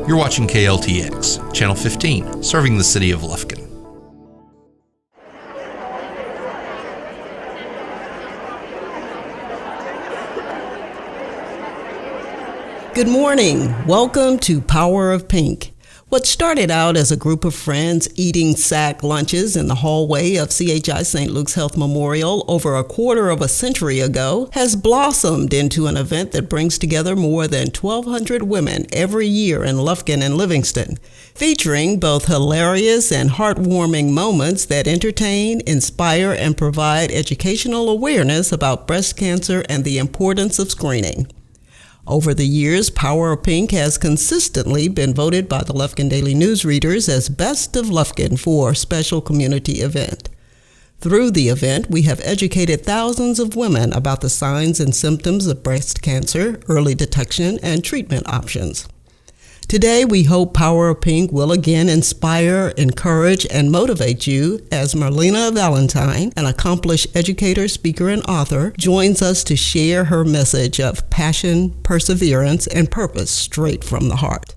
You're watching KLTX, Channel 15, serving the city of Lufkin. Good morning. Welcome to Power of Pink. What started out as a group of friends eating sack lunches in the hallway of CHI St. Luke's Health Memorial over a quarter of a century ago has blossomed into an event that brings together more than 1,200 women every year in Lufkin and Livingston, featuring both hilarious and heartwarming moments that entertain, inspire, and provide educational awareness about breast cancer and the importance of screening. Over the years, Power of Pink has consistently been voted by the Lufkin Daily News readers as Best of Lufkin for a special community event. Through the event, we have educated thousands of women about the signs and symptoms of breast cancer, early detection, and treatment options. Today, we hope Power of Pink will again inspire, encourage, and motivate you as Merlyna Valentine, an accomplished educator, speaker, and author, joins us to share her message of passion, perseverance, and purpose straight from the heart.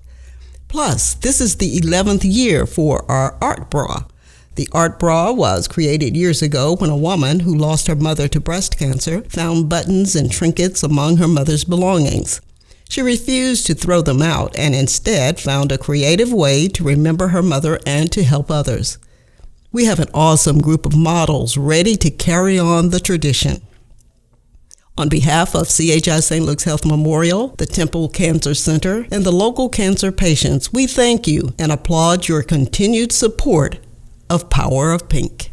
Plus, this is the 11th year for our Art Bra. The Art Bra was created years ago when a woman who lost her mother to breast cancer found buttons and trinkets among her mother's belongings. She refused to throw them out and instead found a creative way to remember her mother and to help others. We have an awesome group of models ready to carry on the tradition. On behalf of CHI St. Luke's Health Memorial, the Temple Cancer Center, and the local cancer patients, we thank you and applaud your continued support of Power of Pink.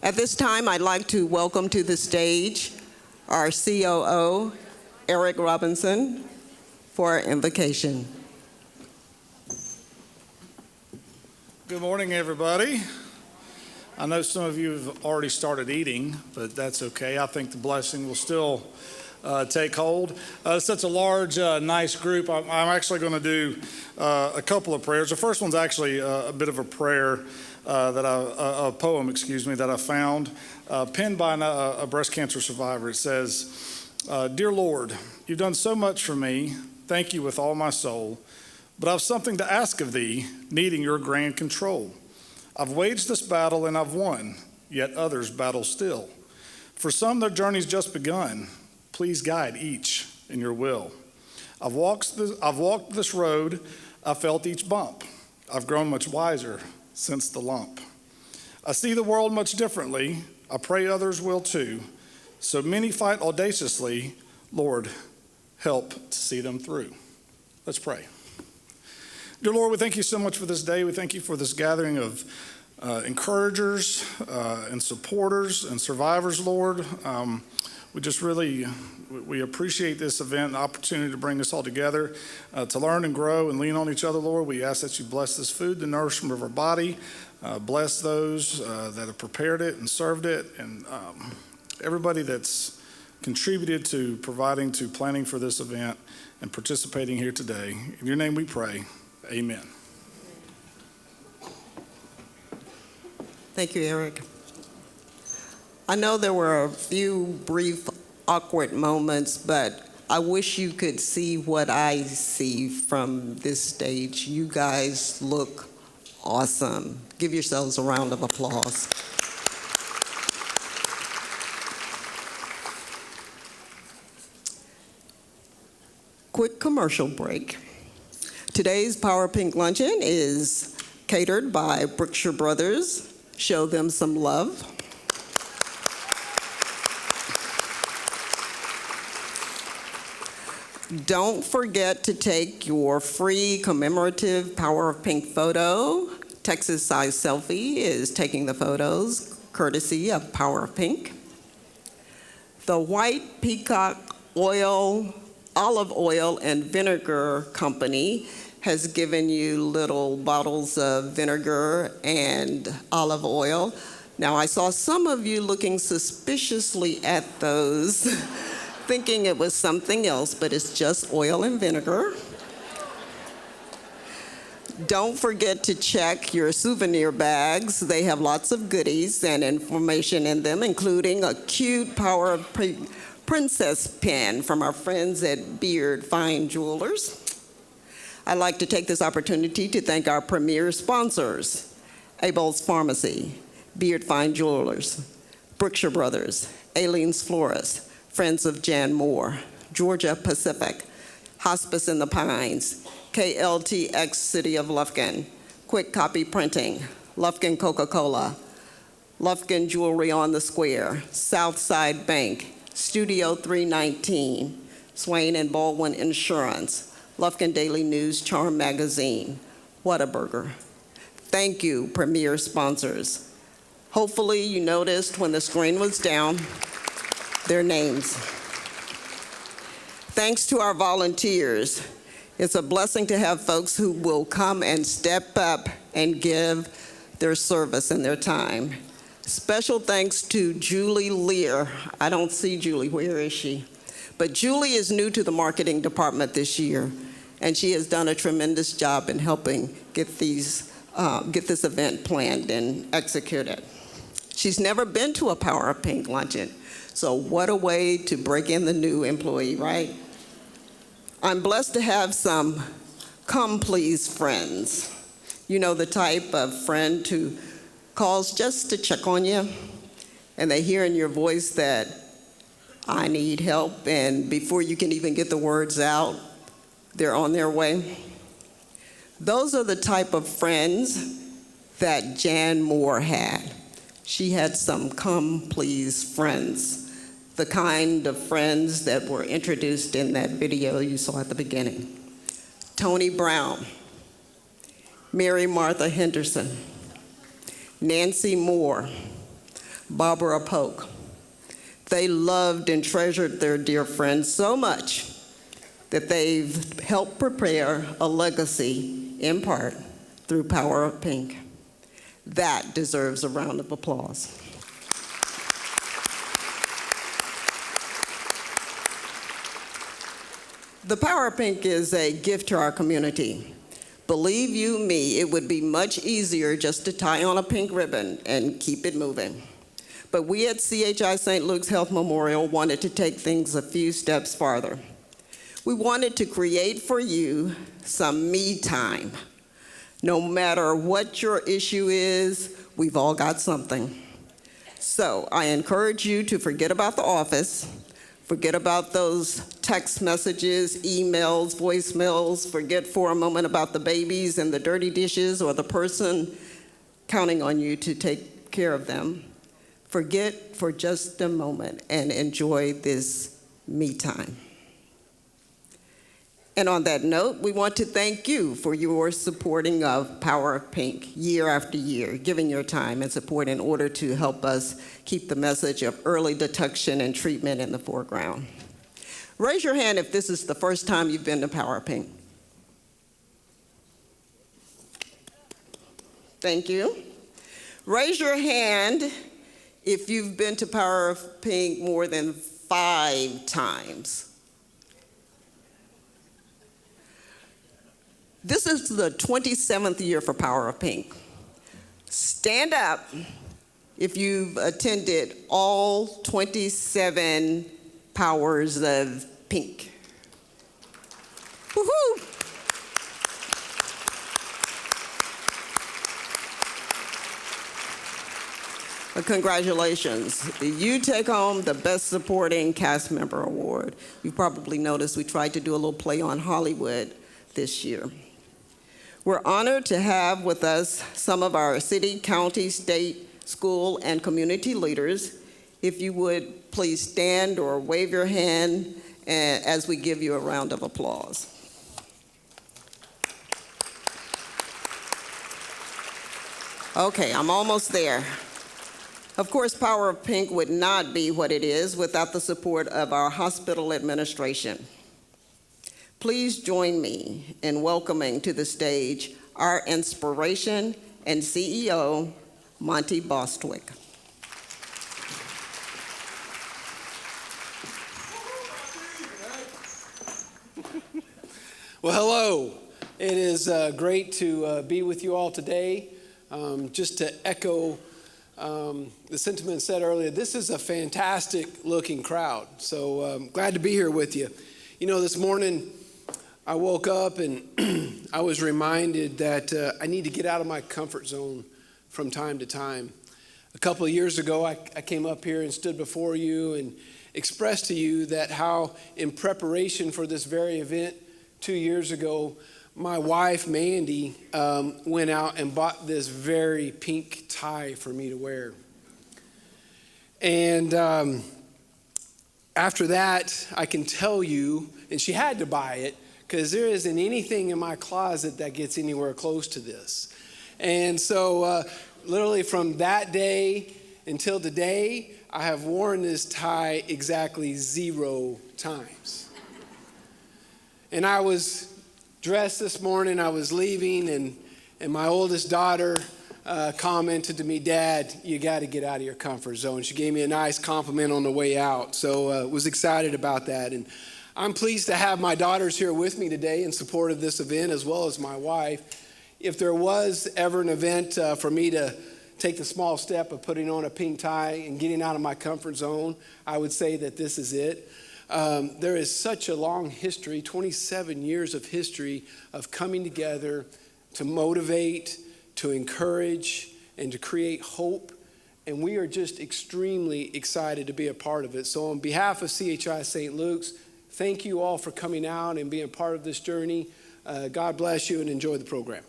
At this time, I'd like to welcome to the stage our COO, Eric Robinson, for invocation. Good morning, everybody. I know some of you have already started eating, but that's okay. I think the blessing will still take hold. Such a large, nice group. I'm actually going to do a couple of prayers. The first one's actually a bit of a prayer a poem, that I found, penned by a breast cancer survivor. It says, "Dear Lord, you've done so much for me. Thank you with all my soul. But I've something to ask of thee, needing your grand control. I've waged this battle and I've won, yet others battle still. For some, their journey's just begun. Please guide each in your will. I've walked this road. I've felt each bump. I've grown much wiser since the lump. I see the world much differently. I pray others will too. So many fight audaciously. Lord, help to see them through." Let's pray. Dear Lord, we thank you so much for this day. We thank you for this gathering of encouragers and supporters and survivors, Lord. We appreciate this event, the opportunity to bring us all together, to learn and grow and lean on each other, Lord. We ask that you bless this food, the nourishment of our body, bless those that have prepared it and served it, and everybody that's contributed to planning for this event and participating here today. In your name we pray, amen. Thank you, Eric. I know there were a few brief, awkward moments, but I wish you could see what I see from this stage. You guys look awesome. Give yourselves a round of applause. Quick commercial break. Today's Power Pink Luncheon is catered by Brookshire Brothers. Show them some love. Don't forget to take your free commemorative Power of Pink photo. Texas Size Selfie is taking the photos, courtesy of Power of Pink. The White Peacock Olive Oil and Vinegar Company has given you little bottles of vinegar and olive oil. Now, I saw some of you looking suspiciously at those, thinking it was something else, but it's just oil and vinegar. Don't forget to check your souvenir bags. They have lots of goodies and information in them, including a cute Power of Pink princess pin from our friends at Beard Fine Jewelers. I'd like to take this opportunity to thank our premier sponsors, Abel's Pharmacy, Beard Fine Jewelers, Brookshire Brothers, Aileen's Florist, Friends of Jan Moore, Georgia Pacific, Hospice in the Pines, KLTX City of Lufkin, Quick Copy Printing, Lufkin Coca-Cola, Lufkin Jewelry on the Square, Southside Bank, Studio 319, Swain and Baldwin Insurance, Lufkin Daily News Charm Magazine, Whataburger. Thank you, premier sponsors. Hopefully you noticed when the screen was down, their names. Thanks to our volunteers. It's a blessing to have folks who will come and step up and give their service and their time. Special thanks to Julie Lear. I don't see Julie, where is she? But Julie is new to the marketing department this year, and she has done a tremendous job in helping get this event planned and executed. She's never been to a Power of Pink luncheon, so what a way to break in the new employee, right? I'm blessed to have some come please friends. You know, the type of friend who calls just to check on you, and they hear in your voice that I need help, and before you can even get the words out, they're on their way. Those are the type of friends that Jan Moore had. She had some come please friends, the kind of friends that were introduced in that video you saw at the beginning. Tony Brown, Mary Martha Henderson, Nancy Moore, Barbara Polk. They loved and treasured their dear friends so much that they've helped prepare a legacy, in part, through Power of Pink. That deserves a round of applause. The Power of Pink is a gift to our community. Believe you me, it would be much easier just to tie on a pink ribbon and keep it moving. But we at CHI St. Luke's Health Memorial wanted to take things a few steps farther. We wanted to create for you some me time. No matter what your issue is, we've all got something. So I encourage you to forget about the office, forget about those text messages, emails, voicemails, forget for a moment about the babies and the dirty dishes or the person counting on you to take care of them. Forget for just a moment and enjoy this me time. And on that note, we want to thank you for your supporting of Power of Pink year after year, giving your time and support in order to help us keep the message of early detection and treatment in the foreground. Raise your hand if this is the first time you've been to Power of Pink. Thank you. Raise your hand if you've been to Power of Pink more than 5 times. This is the 27th year for Power of Pink. Stand up if you've attended all 27 Powers of Pink. Woohoo! Congratulations. You take home the Best Supporting Cast Member Award. You probably noticed we tried to do a little play on Hollywood this year. We're honored to have with us some of our city, county, state, school, and community leaders. If you would please stand or wave your hand as we give you a round of applause. Okay, I'm almost there. Of course, Power of Pink would not be what it is without the support of our hospital administration. Please join me in welcoming to the stage our inspiration and CEO, Monty Bostwick. Well, hello. It is great to be with you all today. Just to echo the sentiment said earlier, this is a fantastic looking crowd. So glad to be here with you. You know, this morning I woke up and I was reminded that I need to get out of my comfort zone from time to time. A couple of years ago, I came up here and stood before you and expressed to you that how in preparation for this very event 2 years ago, my wife, Mandy, went out and bought this very pink tie for me to wear. And after that, I can tell you, and she had to buy it, because there isn't anything in my closet that gets anywhere close to this. And so literally from that day until today, I have worn this tie exactly 0 times. And I was dressed this morning, I was leaving, and my oldest daughter commented to me, "Dad, you got to get out of your comfort zone." She gave me a nice compliment on the way out, so was excited about that. And I'm pleased to have my daughters here with me today in support of this event, as well as my wife. If there was ever an event for me to take the small step of putting on a pink tie and getting out of my comfort zone, I would say that this is it. There is such a long history, 27 years of history of coming together to motivate, to encourage, and to create hope. And we are just extremely excited to be a part of it. So on behalf of CHI St. Luke's, thank you all for coming out and being part of this journey. God bless you and enjoy the program.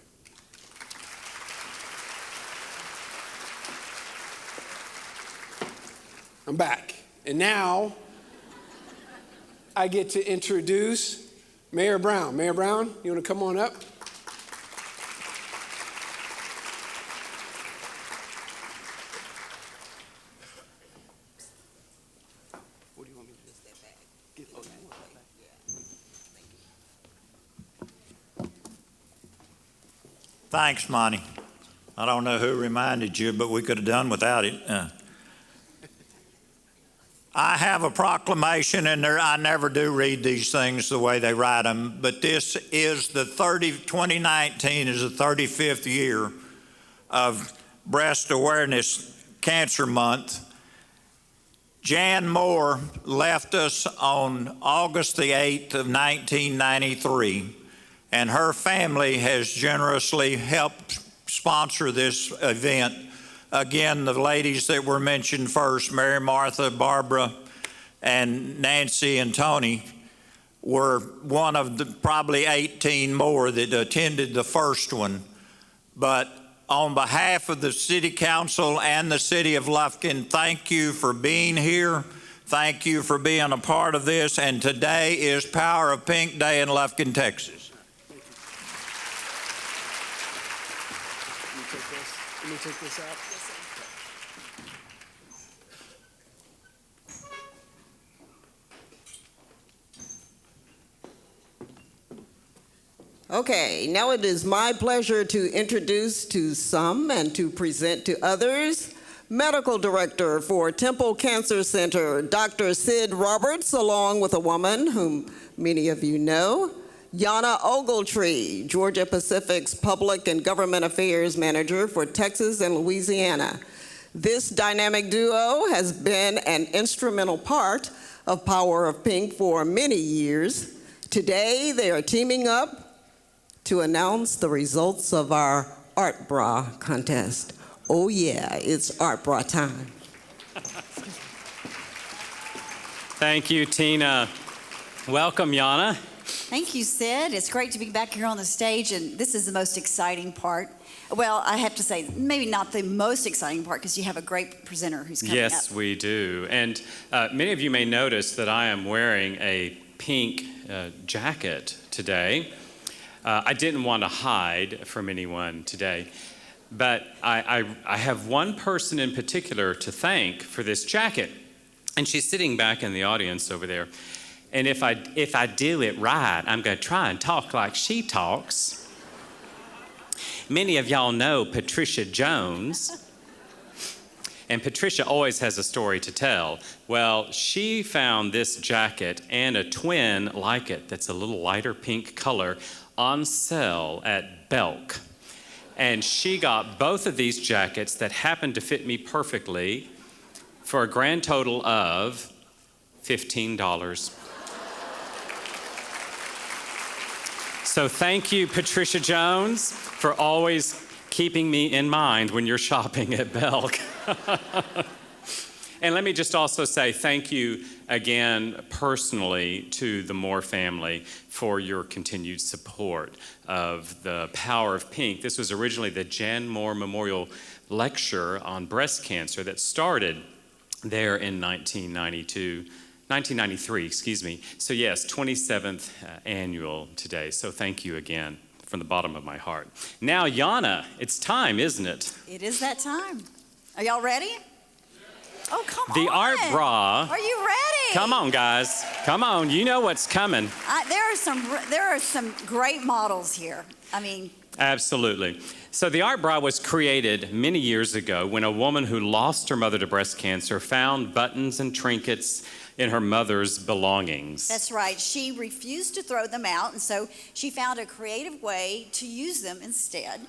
I'm back. And now I get to introduce Mayor Brown. Mayor Brown, you want to come on up? What do you want me to do? Step back. Thanks, Monty. I don't know who reminded you, but we could have done without it. I have a proclamation, and I never do read these things the way they write them, but this is 2019 is the 35th year of Breast Awareness Cancer Month. Jan Moore left us on August the 8th of 1993, and her family has generously helped sponsor this event. Again, the ladies that were mentioned first, Mary Martha, Barbara, and Nancy and Tony, were one of the probably 18 more that attended the first one. But on behalf of the City Council and the City of Lufkin, thank you for being here. Thank you for being a part of this. And today is Power of Pink Day in Lufkin, Texas. Let me take this out. Okay, now it is my pleasure to introduce to some and to present to others Medical Director for Temple Cancer Center, Dr. Sid Roberts, along with a woman whom many of you know, Yana Ogletree, Georgia Pacific's Public and Government Affairs Manager for Texas and Louisiana. This dynamic duo has been an instrumental part of Power of Pink for many years. Today, they are teaming up to announce the results of our Art Bra contest. Oh yeah, it's Art Bra time. Thank you, Tina. Welcome, Yana. Thank you, Sid. It's great to be back here on the stage, and this is the most exciting part. Well, I have to say, maybe not the most exciting part, because you have a great presenter who's coming up. Yes, we do. And many of you may notice that I am wearing a pink jacket today. I didn't want to hide from anyone today, but I have one person in particular to thank for this jacket, and she's sitting back in the audience over there. And if I do it right, I'm going to try and talk like she talks. Many of y'all know Patricia Jones, and Patricia always has a story to tell. Well, she found this jacket and a twin like it that's a little lighter pink color on sale at Belk. And she got both of these jackets that happened to fit me perfectly for a grand total of $15. So thank you, Patricia Jones, for always keeping me in mind when you're shopping at Belk. And let me just also say thank you again personally to the Moore family for your continued support of the Power of Pink. This was originally the Jan Moore Memorial Lecture on breast cancer that started there in 1993, excuse me. So yes, 27th annual today. So thank you again from the bottom of my heart. Now, Yana, it's time, isn't it? It is that time. Are y'all ready? Oh, come on. The art bra. Are you ready? Come on, guys. Come on. You know what's coming. There are some great models here. I mean. Absolutely. So the art bra was created many years ago when a woman who lost her mother to breast cancer found buttons and trinkets in her mother's belongings. That's right. She refused to throw them out, and so she found a creative way to use them instead.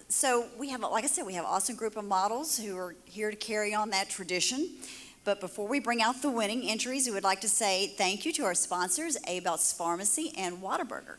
So we have, like I said, we have an awesome group of models who are here to carry on that tradition. But before we bring out the winning entries, we would like to say thank you to our sponsors, Abel's Pharmacy and Whataburger.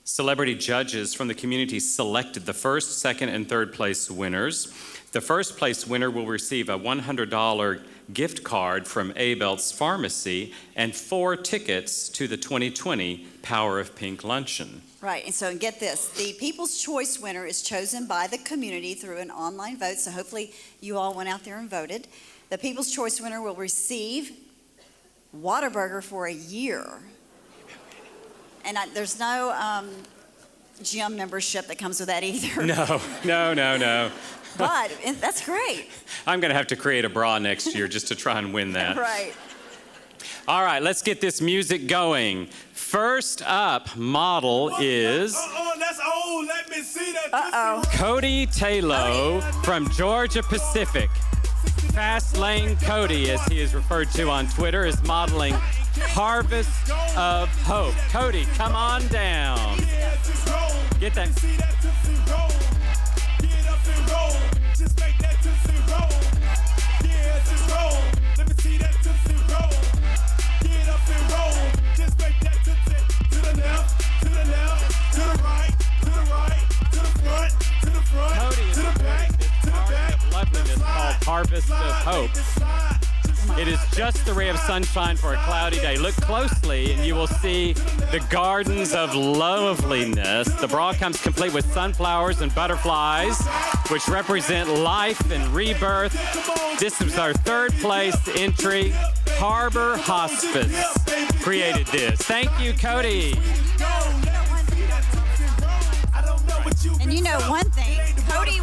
Celebrity judges from the community selected the first, second, and third place winners. The first place winner will receive a $100 gift card from Abel's Pharmacy and 4 tickets to the 2020 Power of Pink Luncheon. Right, and so get this, the People's Choice winner is chosen by the community through an online vote, so hopefully you all went out there and voted. The People's Choice winner will receive Whataburger for a year. And there's no gym membership that comes with that either. No. But that's great. I'm going to have to create a bra next year just to try and win that. Right. All right, let's get this music going. First up, model is... that's old. Let me see that. Cody Taylor from Georgia Pacific. Fast Lane Cody, as he is referred to on Twitter, is modeling Harvest of Hope. Cody, come on down. Get that. Get up and roll. Just make that tootsie roll. Yeah, just roll. Let me see that tootsie roll. Get up and roll. Just make that tootsie to the left, to the left, to the right, to the right, to the front, to the front, Cody to the back, to the back. Loveliness called Harvest of Hope. It is just the ray of sunshine for a cloudy day. Look closely and you will see the gardens of loveliness. The bra comes complete with sunflowers and butterflies, which represent life and rebirth. This was our third place entry. Harbor Hospice created this. Thank you, Cody. And you know one thing, Cody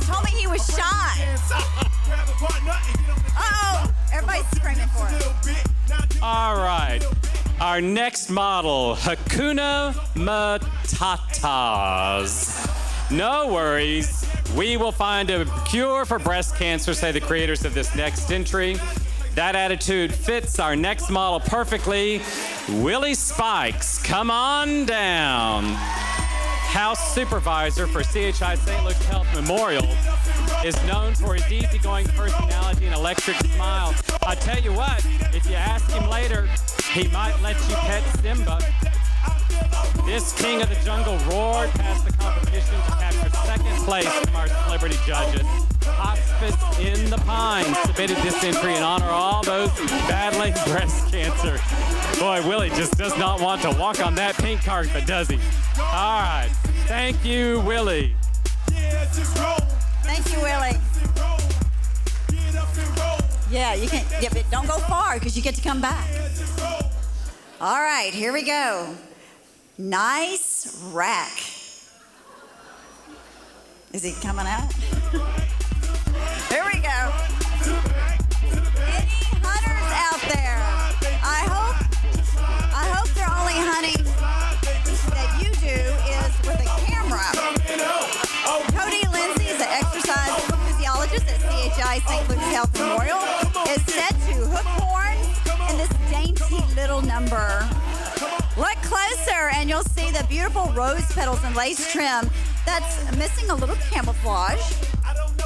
told me he was shy. Uh-oh, everybody's screaming for him. All right, our next model, Hakuna Matatas. No worries, we will find a cure for breast cancer, say the creators of this next entry. That attitude fits our next model perfectly. Willie Spikes, come on down. House supervisor for CHI St. Luke's Health Memorial, is known for his easygoing personality and electric smile. I tell you what, if you ask him later, he might let you pet Simba. This king of the jungle roared past the competition to capture second place from our celebrity judges. Hospice in the Pines submitted this entry in honor of all those battling breast cancer. Boy, Willie just does not want to walk on that pink carpet, does he? All right. Thank you, Willie. Thank you, Willie. Yeah, you can. Yeah, but don't go far because you get to come back. All right, here we go. Nice rack. Is he coming out? Here we go. Any hunters out there? I hope they're only hunting that you do is with a camera. Cody Lindsay is an exercise physiologist at CHI St. Luke's Health Memorial, is set to hook horns in this dainty little number. Look closer and you'll see the beautiful rose petals and lace trim that's missing a little camouflage.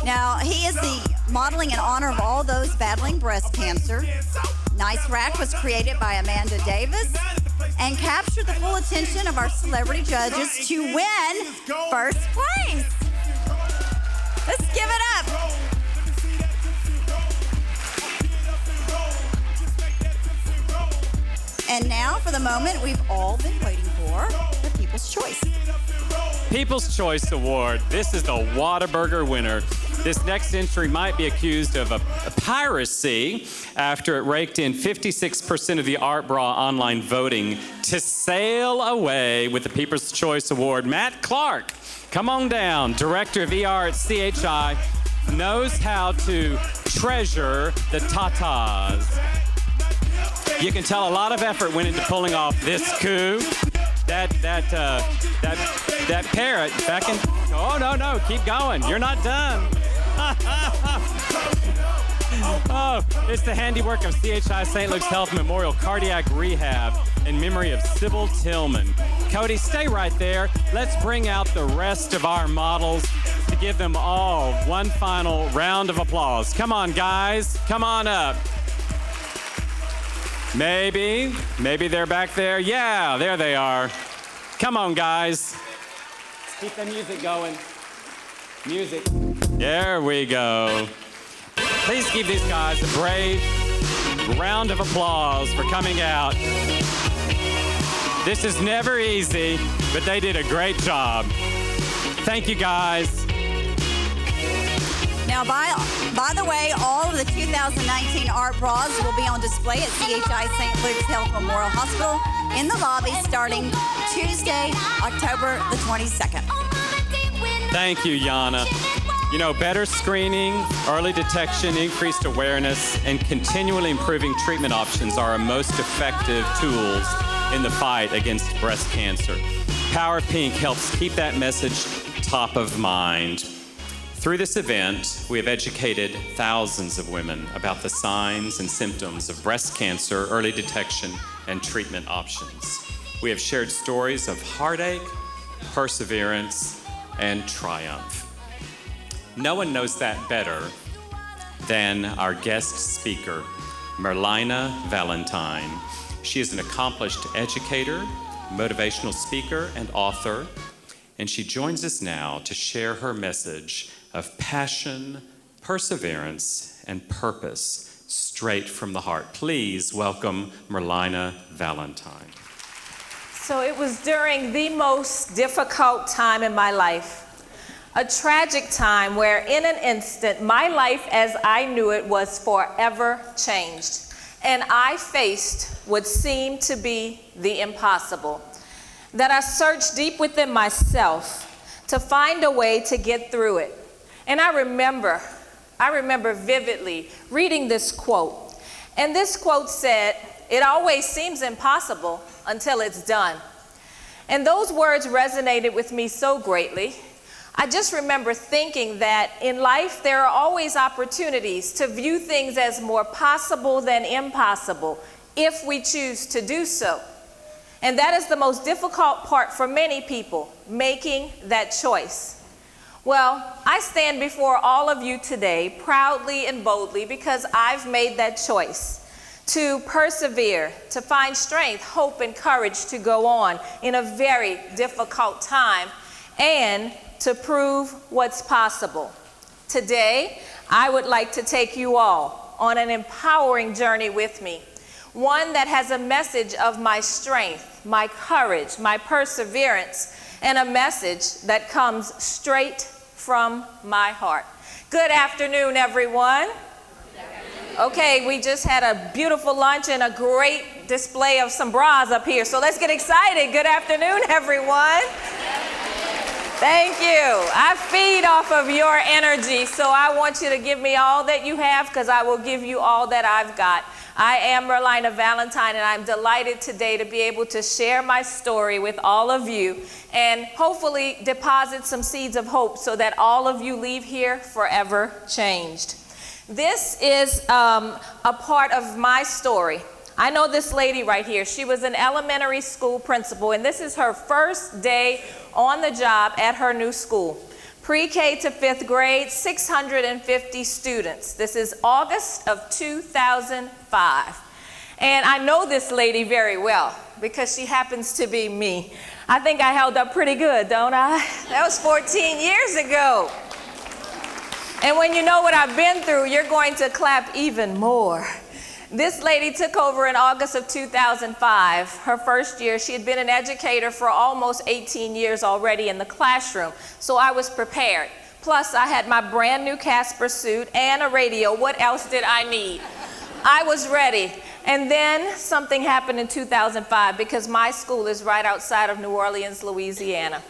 Now, he is the modeling in honor of all those battling breast cancer. Nice Rack was created by Amanda Davis and captured the full attention of our celebrity judges to win first place. Let's give it up. And now for the moment we've all been waiting for, the People's Choice. People's Choice Award. This is the Whataburger winner. This next entry might be accused of a piracy after it raked in 56% of the Art Bra online voting to sail away with the People's Choice Award. Matt Clark, come on down, director of ER at CHI, knows how to treasure the tatas. You can tell a lot of effort went into pulling off this coup. That parrot back in. Oh no, keep going. You're not done. Oh, it's the handiwork of CHI St. Luke's Health Memorial Cardiac Rehab in memory of Sybil Tillman. Cody, stay right there. Let's bring out the rest of our models to give them all one final round of applause. Come on, guys. Come on up. Maybe they're back there. Yeah, there they are. Come on, guys. Let's keep the music going. Music. There we go. Please give these guys a brave round of applause for coming out. This is never easy, but they did a great job. Thank you, guys. Now, by the way, all of the 2019 art bras will be on display at CHI St. Luke's Health Memorial Hospital in the lobby starting Tuesday, October the 22nd. Thank you, Yana. You know, better screening, early detection, increased awareness, and continually improving treatment options are our most effective tools in the fight against breast cancer. Power of Pink helps keep that message top of mind. Through this event, we have educated thousands of women about the signs and symptoms of breast cancer, early detection, and treatment options. We have shared stories of heartache, perseverance, and triumph. No one knows that better than our guest speaker, Merlyna Valentine. She is an accomplished educator, motivational speaker, and author, and she joins us now to share her message of passion, perseverance, and purpose straight from the heart. Please welcome Merlyna Valentine. So it was during the most difficult time in my life, a tragic time where in an instant, my life as I knew it was forever changed. And I faced what seemed to be the impossible. That I searched deep within myself to find a way to get through it. And I remember vividly reading this quote. And this quote said, "It always seems impossible until it's done." And those words resonated with me so greatly. I just remember thinking that in life there are always opportunities to view things as more possible than impossible if we choose to do so. And that is the most difficult part for many people, making that choice. Well, I stand before all of you today proudly and boldly because I've made that choice to persevere, to find strength, hope, and courage to go on in a very difficult time and to prove what's possible. Today, I would like to take you all on an empowering journey with me, one that has a message of my strength, my courage, my perseverance, and a message that comes straight from my heart. Good afternoon, everyone. Okay, we just had a beautiful lunch and a great display of some bras up here, so let's get excited. Good afternoon, everyone. Thank you. I feed off of your energy, so I want you to give me all that you have because I will give you all that I've got. I am Merlyna Valentine, and I'm delighted today to be able to share my story with all of you and hopefully deposit some seeds of hope so that all of you leave here forever changed. This is a part of my story I know this lady right here. She was an elementary school principal, and this is her first day on the job at her new school. Pre-K to 5th grade, 650 students. This is August of 2005. And I know this lady very well because she happens to be me. I think I held up pretty good, don't I? That was 14 years ago. And when you know what I've been through, you're going to clap even more. This lady took over in August of 2005, her first year. She had been an educator for almost 18 years already in the classroom, so I was prepared. Plus, I had my brand new Casper suit and a radio. What else did I need? I was ready. And then something happened in 2005 because my school is right outside of New Orleans, Louisiana,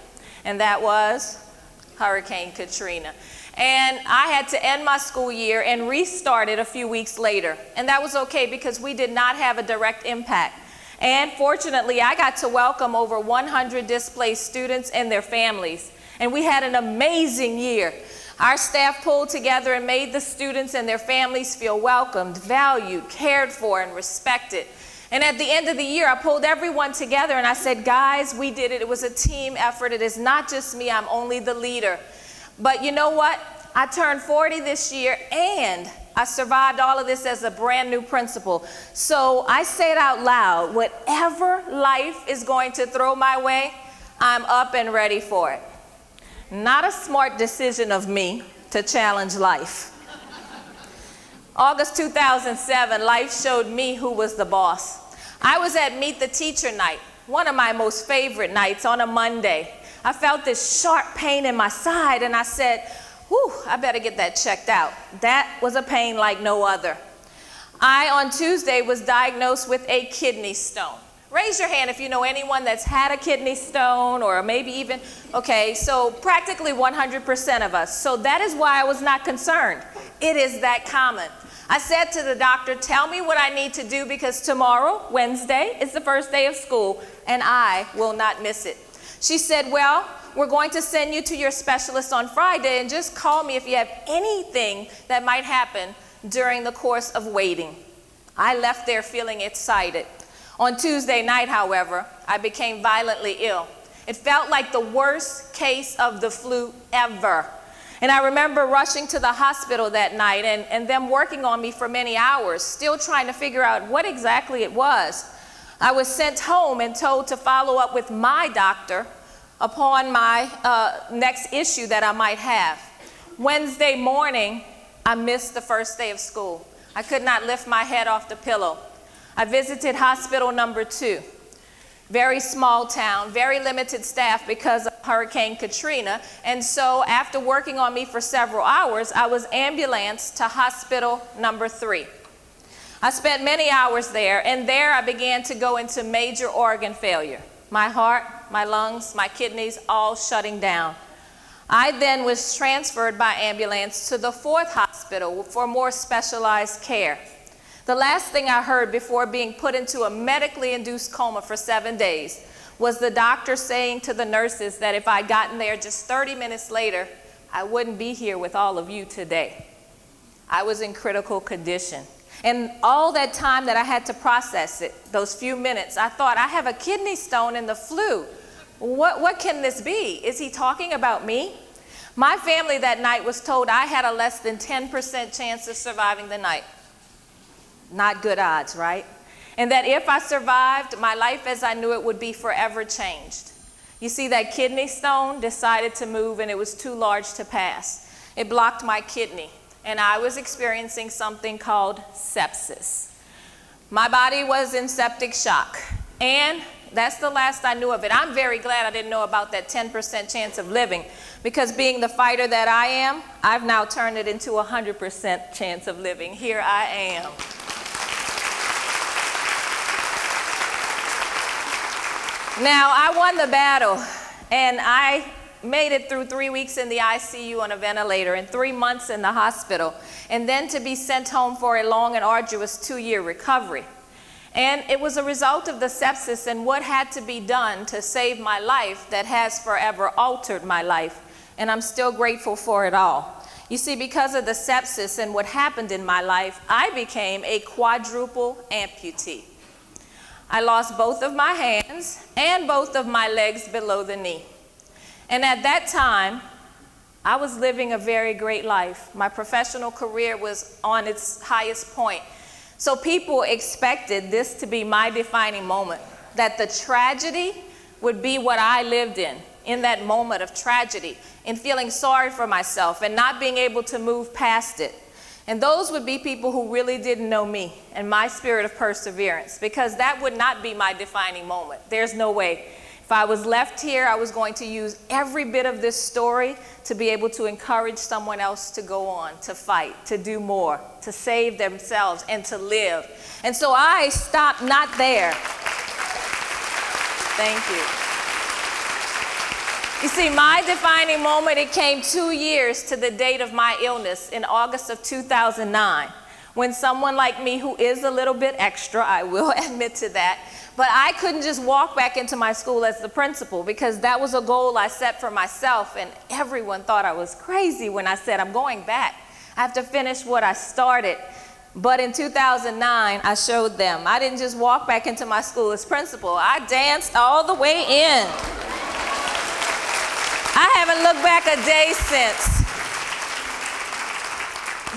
and that was Hurricane Katrina. And I had to end my school year and restart it a few weeks later. And that was okay because we did not have a direct impact. And fortunately, I got to welcome over 100 displaced students and their families. And we had an amazing year. Our staff pulled together and made the students and their families feel welcomed, valued, cared for, and respected. And at the end of the year, I pulled everyone together and I said, guys, we did it. It was a team effort. It is not just me. I'm only the leader. But you know what? I turned 40 this year and I survived all of this as a brand new principal. So I say it out loud, whatever life is going to throw my way, I'm up and ready for it. Not a smart decision of me to challenge life. August 2007, life showed me who was the boss. I was at Meet the Teacher night, one of my most favorite nights on a Monday. I felt this sharp pain in my side and I said, whew, I better get that checked out. That was a pain like no other. I, on Tuesday, was diagnosed with a kidney stone. Raise your hand if you know anyone that's had a kidney stone or maybe even, okay, so practically 100% of us. So that is why I was not concerned. It is that common. I said to the doctor, tell me what I need to do because tomorrow, Wednesday, is the first day of school and I will not miss it. She said, well, we're going to send you to your specialist on Friday and just call me if you have anything that might happen during the course of waiting. I left there feeling excited. On Tuesday night, however, I became violently ill. It felt like the worst case of the flu ever. And I remember rushing to the hospital that night and them working on me for many hours, still trying to figure out what exactly it was. I was sent home and told to follow up with my doctor upon my next issue that I might have. Wednesday morning, I missed the first day of school. I could not lift my head off the pillow. I visited hospital number 2. Very small town, very limited staff because of Hurricane Katrina. And so after working on me for several hours, I was ambulanced to hospital number 3. I spent many hours there, and there I began to go into major organ failure. My heart, my lungs, my kidneys, all shutting down. I then was transferred by ambulance to the 4th hospital for more specialized care. The last thing I heard before being put into a medically induced coma for 7 days was the doctor saying to the nurses that if I'd gotten there just 30 minutes later, I wouldn't be here with all of you today. I was in critical condition. And all that time that I had to process it, those few minutes, I thought, I have a kidney stone and the flu. What can this be? Is he talking about me? My family that night was told I had a less than 10% chance of surviving the night. Not good odds, right? And that if I survived, my life as I knew it would be forever changed. You see, that kidney stone decided to move and it was too large to pass. It blocked my kidney. And I was experiencing something called sepsis. My body was in septic shock, and that's the last I knew of it. I'm very glad I didn't know about that 10% chance of living, because being the fighter that I am, I've now turned it into a 100% chance of living. Here I am. Now, I won the battle, and I made it through 3 weeks in the ICU on a ventilator and 3 months in the hospital, and then to be sent home for a long and arduous 2-year recovery. And it was a result of the sepsis and what had to be done to save my life that has forever altered my life, and I'm still grateful for it all. You see, because of the sepsis and what happened in my life, I became a quadruple amputee. I lost both of my hands and both of my legs below the knee. And at that time, I was living a very great life. My professional career was on its highest point. So people expected this to be my defining moment, that the tragedy would be what I lived in that moment of tragedy, in feeling sorry for myself and not being able to move past it. And those would be people who really didn't know me and my spirit of perseverance, because that would not be my defining moment. There's no way. If I was left here, I was going to use every bit of this story to be able to encourage someone else to go on, to fight, to do more, to save themselves, and to live. And so I stopped not there. Thank you. You see, my defining moment, it came 2 years to the date of my illness in August of 2009, when someone like me, who is a little bit extra, I will admit to that, but I couldn't just walk back into my school as the principal, because that was a goal I set for myself, and everyone thought I was crazy when I said, I'm going back. I have to finish what I started. But in 2009, I showed them. I didn't just walk back into my school as principal. I danced all the way in. I haven't looked back a day since.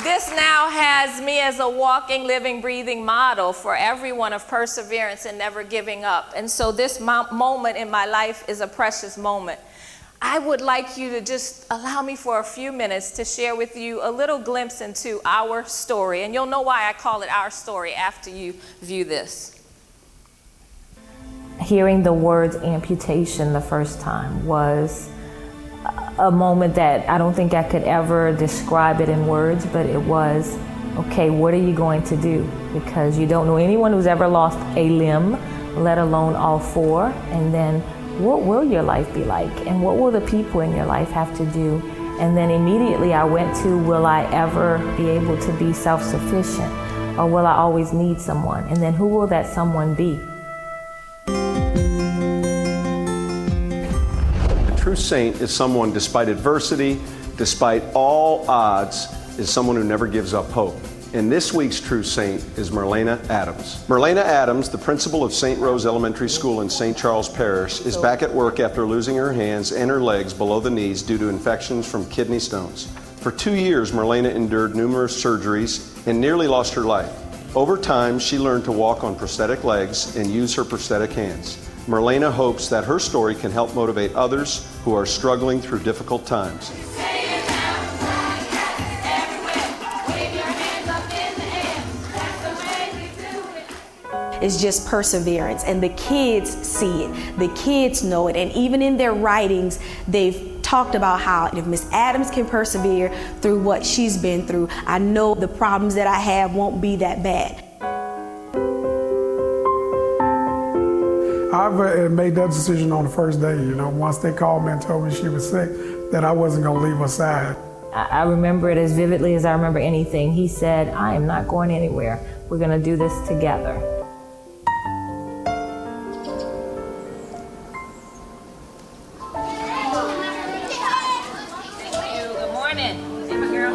This now has me as a walking, living, breathing model for everyone of perseverance and never giving up. And so this moment in my life is a precious moment. I would like you to just allow me for a few minutes to share with you a little glimpse into our story. And you'll know why I call it our story after you view this. Hearing the words amputation the first time was a moment that I don't think I could ever describe it in words, but it was, okay, what are you going to do? Because you don't know anyone who's ever lost a limb, let alone all four. And then what will your life be like? And what will the people in your life have to do? And then immediately I went to, will I ever be able to be self-sufficient? Or will I always need someone? And then who will that someone be? True saint is someone, despite adversity, despite all odds, is someone who never gives up hope. And this week's true saint is Merlyna Adams. Merlyna Adams, the principal of St. Rose Elementary School in St. Charles Parish, is back at work after losing her hands and her legs below the knees due to infections from kidney stones. For 2 years, Merlyna endured numerous surgeries and nearly lost her life. Over time, she learned to walk on prosthetic legs and use her prosthetic hands. Merlyna hopes that her story can help motivate others who are struggling through difficult times. It's just perseverance, and the kids see it, the kids know it, and even in their writings, they've talked about how if Miss Adams can persevere through what she's been through, I know the problems that I have won't be that bad. I made that decision on the first day, once they called me and told me she was sick, that I wasn't gonna leave her side. I remember it as vividly as I remember anything. He said, I am not going anywhere. We're gonna do this together. Good morning. Hey, my girl.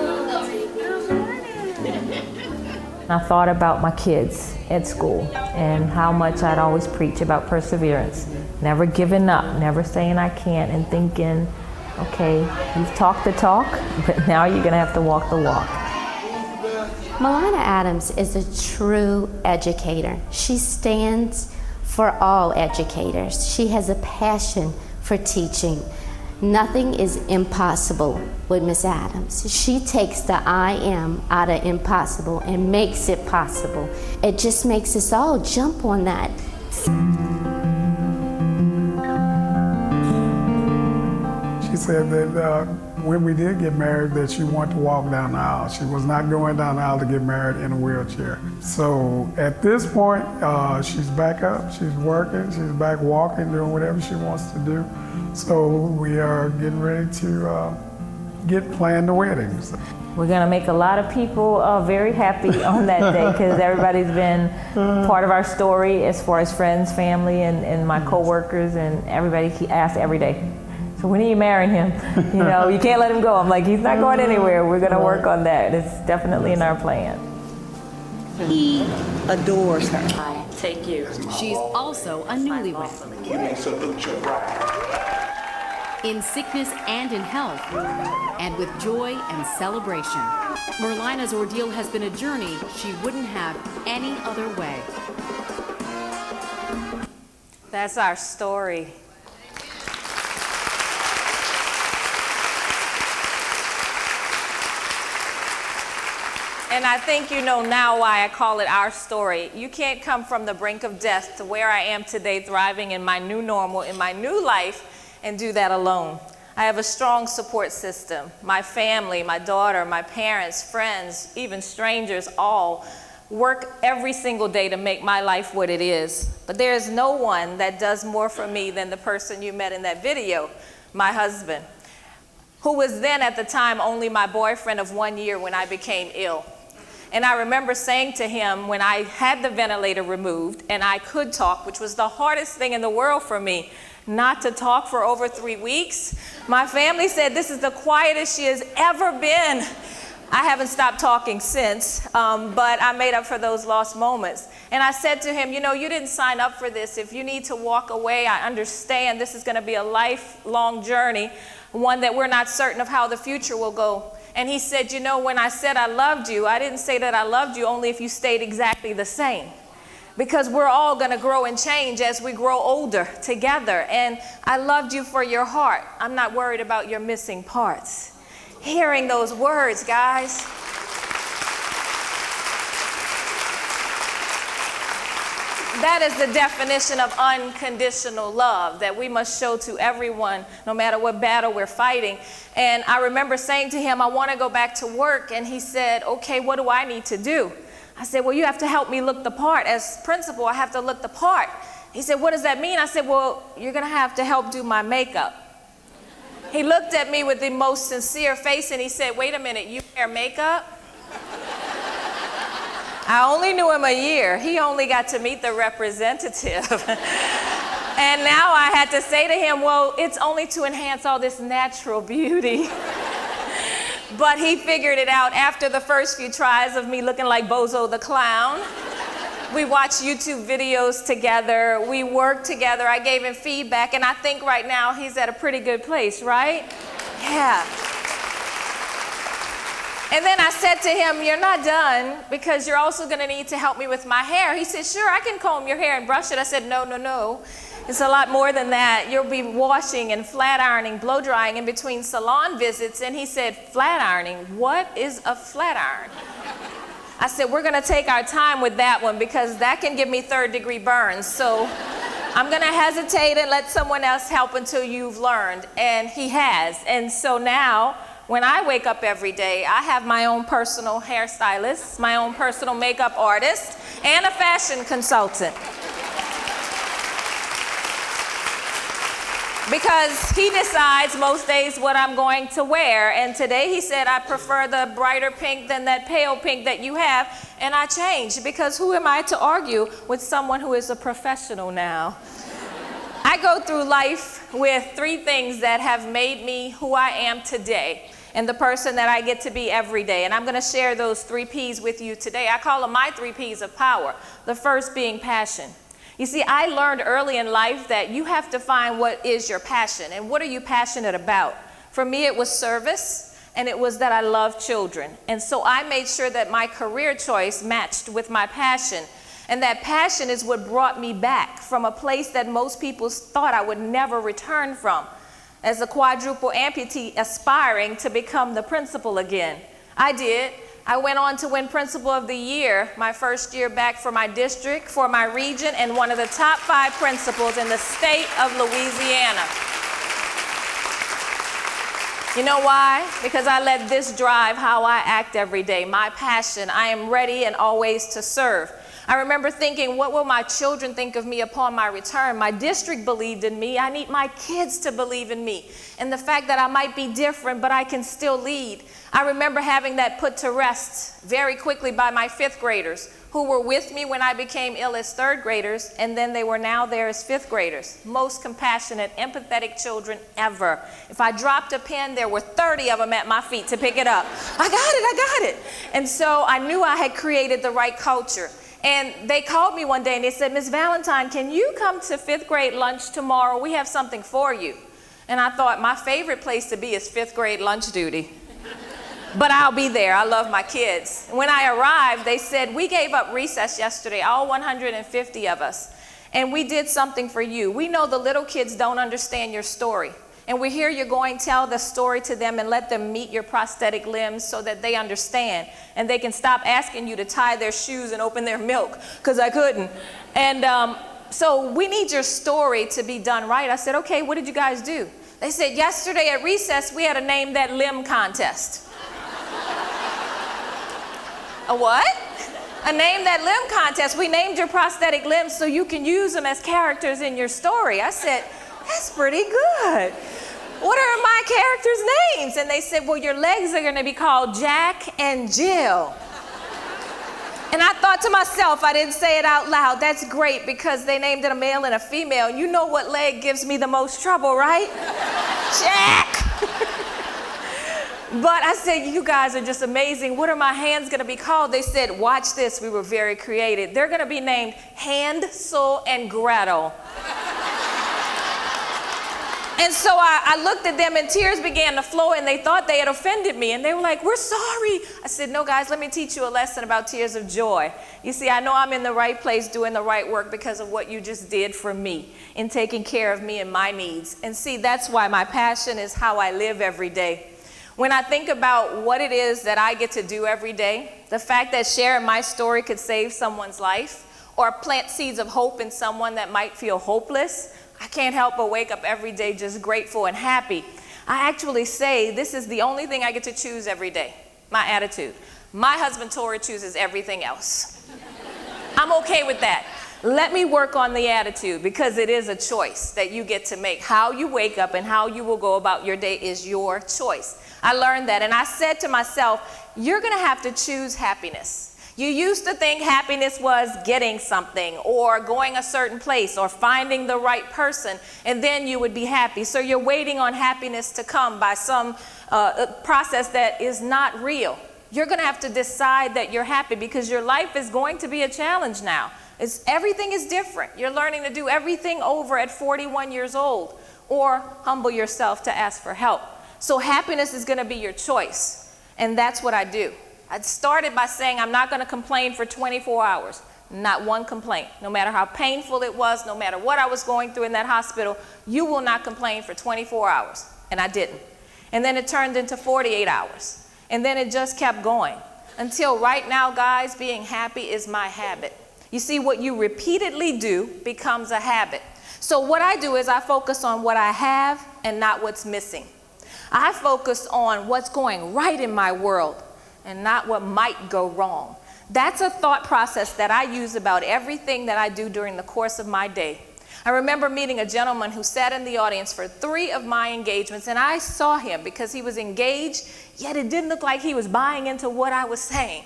I thought about my kids at school and how much I'd always preach about perseverance, never giving up, never saying I can't, and thinking, okay, you've talked the talk, but now you're gonna have to walk the walk. Merlyna Adams is a true educator. She stands for all educators. She has a passion for teaching. Nothing is impossible with Miss Adams. She takes the I am out of impossible and makes it possible. It just makes us all jump on that. She said that when we did get married, that she wanted to walk down the aisle. She was not going down the aisle to get married in a wheelchair. So at this point, she's back up, she's working, she's back walking, doing whatever she wants to do. So we are getting ready to plan the weddings. We're gonna make a lot of people very happy on that day, because everybody's been part of our story as far as friends, family, and my coworkers, and everybody asks every day, so when are you marrying him? You can't let him go. I'm like, he's not going anywhere. We're gonna work on that. It's definitely in our plan. He adores her. I take you. She's also a newlywed. You may salute your bride. In sickness and in health, and with joy and celebration. Merlyna's ordeal has been a journey she wouldn't have any other way. That's our story. And I think you know now why I call it our story. You can't come from the brink of death to where I am today, thriving in my new normal, in my new life, and do that alone. I have a strong support system. My family, my daughter, my parents, friends, even strangers, all work every single day to make my life what it is. But there is no one that does more for me than the person you met in that video, my husband, who was then at the time only my boyfriend of 1 year when I became ill. And I remember saying to him when I had the ventilator removed and I could talk, which was the hardest thing in the world for me, not to talk for over 3 weeks. My family said this is the quietest she has ever been. I haven't stopped talking since, but I made up for those lost moments. And I said to him, you know, you didn't sign up for this. If you need to walk away, I understand this is going to be a lifelong journey, one that we're not certain of how the future will go. And he said, you know, when I said I loved you, I didn't say that I loved you only if you stayed exactly the same. Because we're all going to grow and change as we grow older together. And I loved you for your heart. I'm not worried about your missing parts. Hearing those words, guys. That is the definition of unconditional love that we must show to everyone, no matter what battle we're fighting. And I remember saying to him, I want to go back to work. And he said, okay, what do I need to do? I said, well, you have to help me look the part. As principal, I have to look the part. He said, what does that mean? I said, well, you're going to have to help do my makeup. He looked at me with the most sincere face and he said, wait a minute, you wear makeup? I only knew him a year. He only got to meet the representative. And now I had to say to him, well, it's only to enhance all this natural beauty. But he figured it out after the first few tries of me looking like Bozo the Clown. We watched YouTube videos together. We worked together. I gave him feedback, and I think right now he's at a pretty good place, right? Yeah. And then I said to him, you're not done because you're also going to need to help me with my hair. He said, sure, I can comb your hair and brush it. I said, no. It's a lot more than that. You'll be washing and flat ironing, blow drying in between salon visits. And he said, flat ironing? What is a flat iron? I said, we're going to take our time with that one because that can give me third-degree burns. So I'm going to hesitate and let someone else help until you've learned. And he has. And so now, when I wake up every day, I have my own personal hairstylist, my own personal makeup artist, and a fashion consultant. Because he decides most days what I'm going to wear. And today he said, I prefer the brighter pink than that pale pink that you have. And I changed because who am I to argue with someone who is a professional now? I go through life with 3 things that have made me who I am today and the person that I get to be every day. And I'm going to share those 3 P's with you today. I call them my 3 P's of power. The first being passion. You see, I learned early in life that you have to find what is your passion and what are you passionate about. For me, it was service, and it was that I love children. And so I made sure that my career choice matched with my passion. And that passion is what brought me back from a place that most people thought I would never return from. As a quadruple amputee aspiring to become the principal again. I did. I went on to win Principal of the Year my first year back for my district, for my region, and one of the top 5 principals in the state of Louisiana. You know why? Because I let this drive how I act every day. My passion. I am ready and always to serve. I remember thinking, what will my children think of me upon my return? My district believed in me. I need my kids to believe in me. And the fact that I might be different, but I can still lead. I remember having that put to rest very quickly by my 5th graders, who were with me when I became ill as 3rd graders, and then they were now there as 5th graders. Most compassionate, empathetic children ever. If I dropped a pen, there were 30 of them at my feet to pick it up. I got it. And so I knew I had created the right culture. And they called me one day and they said, Miss Valentine, can you come to 5th grade lunch tomorrow? We have something for you. And I thought, my favorite place to be is 5th grade lunch duty. But I'll be there. I love my kids. When I arrived, they said, we gave up recess yesterday, all 150 of us, and we did something for you. We know the little kids don't understand your story. And we hear you're going to tell the story to them and let them meet your prosthetic limbs so that they understand. And they can stop asking you to tie their shoes and open their milk, because I couldn't. And so we need your story to be done right. I said, okay, what did you guys do? They said, yesterday at recess, we had a name that limb contest. A what? A name that limb contest. We named your prosthetic limbs so you can use them as characters in your story. I said, that's pretty good. What are my characters' names? And they said, well, your legs are going to be called Jack and Jill. And I thought to myself, I didn't say it out loud, that's great, because they named it a male and a female. You know what leg gives me the most trouble, right? Jack! But I said, you guys are just amazing. What are my hands going to be called? They said, watch this. We were very creative. They're going to be named Hansel and Gretel. And so I looked at them and tears began to flow, and they thought they had offended me. And they were like, we're sorry. I said, no, guys, let me teach you a lesson about tears of joy. You see, I know I'm in the right place doing the right work because of what you just did for me in taking care of me and my needs. And see, that's why my passion is how I live every day. When I think about what it is that I get to do every day, the fact that sharing my story could save someone's life or plant seeds of hope in someone that might feel hopeless, I can't help but wake up every day just grateful and happy. I actually say this is the only thing I get to choose every day, my attitude. My husband, Tori, chooses everything else. I'm okay with that. Let me work on the attitude, because it is a choice that you get to make. How you wake up and how you will go about your day is your choice. I learned that, and I said to myself, you're going to have to choose happiness. You used to think happiness was getting something or going a certain place or finding the right person, and then you would be happy. So you're waiting on happiness to come by some process that is not real. You're going to have to decide that you're happy, because your life is going to be a challenge now. Everything is different. You're learning to do everything over at 41 years old, or humble yourself to ask for help. So happiness is going to be your choice, and that's what I do. I started by saying I'm not going to complain for 24 hours. Not one complaint. No matter how painful it was, no matter what I was going through in that hospital, you will not complain for 24 hours. And I didn't. And then it turned into 48 hours. And then it just kept going. Until right now, guys, being happy is my habit. You see, what you repeatedly do becomes a habit. So what I do is I focus on what I have and not what's missing. I focus on what's going right in my world and not what might go wrong. That's a thought process that I use about everything that I do during the course of my day. I remember meeting a gentleman who sat in the audience for 3 of my engagements, and I saw him because he was engaged, yet it didn't look like he was buying into what I was saying.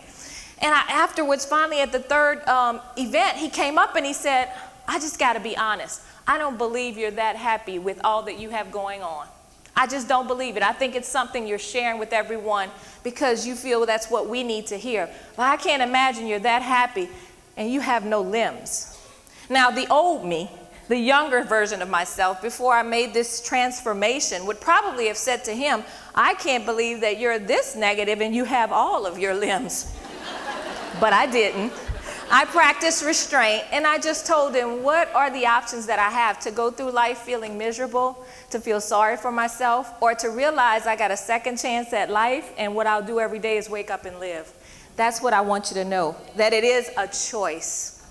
And afterwards, finally at the 3rd event, he came up and he said, I just got to be honest. I don't believe you're that happy with all that you have going on. I just don't believe it. I think it's something you're sharing with everyone because you feel that's what we need to hear. But I can't imagine you're that happy and you have no limbs. Now, the old me, the younger version of myself, before I made this transformation, would probably have said to him, I can't believe that you're this negative and you have all of your limbs. But I didn't. I practiced restraint, and I just told him, what are the options that I have to go through life feeling miserable, to feel sorry for myself, or to realize I got a second chance at life, and what I'll do every day is wake up and live. That's what I want you to know, that it is a choice.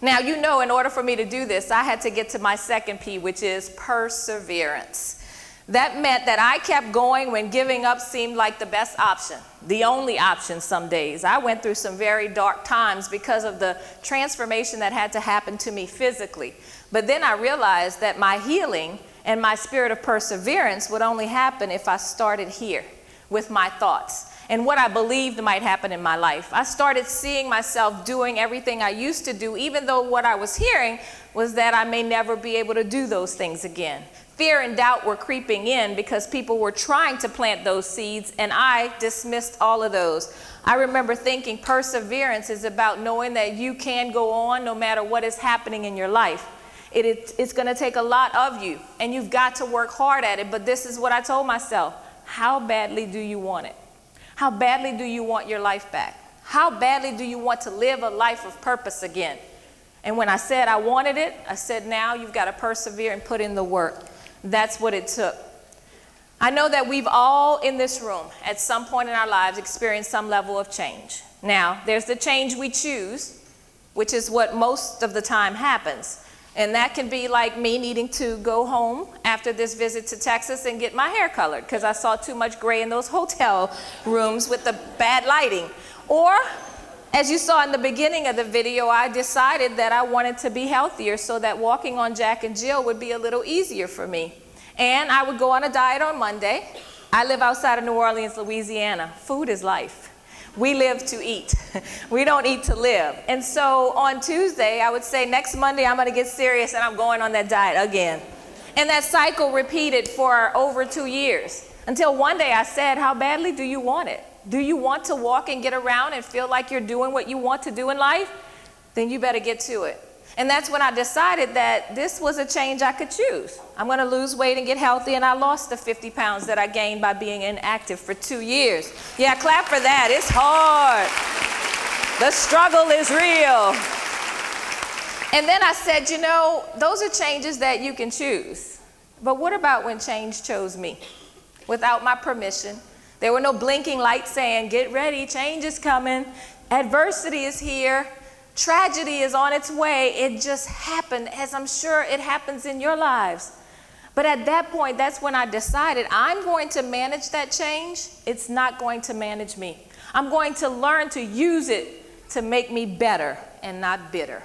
Now, you know, in order for me to do this, I had to get to my second P, which is perseverance. That meant that I kept going when giving up seemed like the best option, the only option some days. I went through some very dark times because of the transformation that had to happen to me physically. But then I realized that my healing and my spirit of perseverance would only happen if I started here with my thoughts and what I believed might happen in my life. I started seeing myself doing everything I used to do, even though what I was hearing was that I may never be able to do those things again. Fear and doubt were creeping in because people were trying to plant those seeds, and I dismissed all of those. I remember thinking perseverance is about knowing that you can go on no matter what is happening in your life. It's going to take a lot of you, and you've got to work hard at it. But this is what I told myself. How badly do you want it? How badly do you want your life back? How badly do you want to live a life of purpose again? And when I said I wanted it, I said, now you've got to persevere and put in the work. That's what it took. I know that we've all in this room at some point in our lives experienced some level of change. Now, there's the change we choose, which is what most of the time happens. And that can be like me needing to go home after this visit to Texas and get my hair colored because I saw too much gray in those hotel rooms with the bad lighting. Or, as you saw in the beginning of the video, I decided that I wanted to be healthier so that walking on Jack and Jill would be a little easier for me. And I would go on a diet on Monday. I live outside of New Orleans, Louisiana. Food is life. We live to eat. We don't eat to live. And so on Tuesday, I would say, next Monday, I'm going to get serious and I'm going on that diet again. And that cycle repeated for over 2 years until one day I said, how badly do you want it? Do you want to walk and get around and feel like you're doing what you want to do in life? Then you better get to it. And that's when I decided that this was a change I could choose. I'm going to lose weight and get healthy, and I lost the 50 pounds that I gained by being inactive for 2 years. Yeah, clap for that. It's hard. The struggle is real. And then I said, you know, those are changes that you can choose. But what about when change chose me? Without my permission. There were no blinking lights saying, get ready, change is coming. Adversity is here. Tragedy is on its way. It just happened, as I'm sure it happens in your lives. But at that point, that's when I decided I'm going to manage that change. It's not going to manage me. I'm going to learn to use it to make me better and not bitter.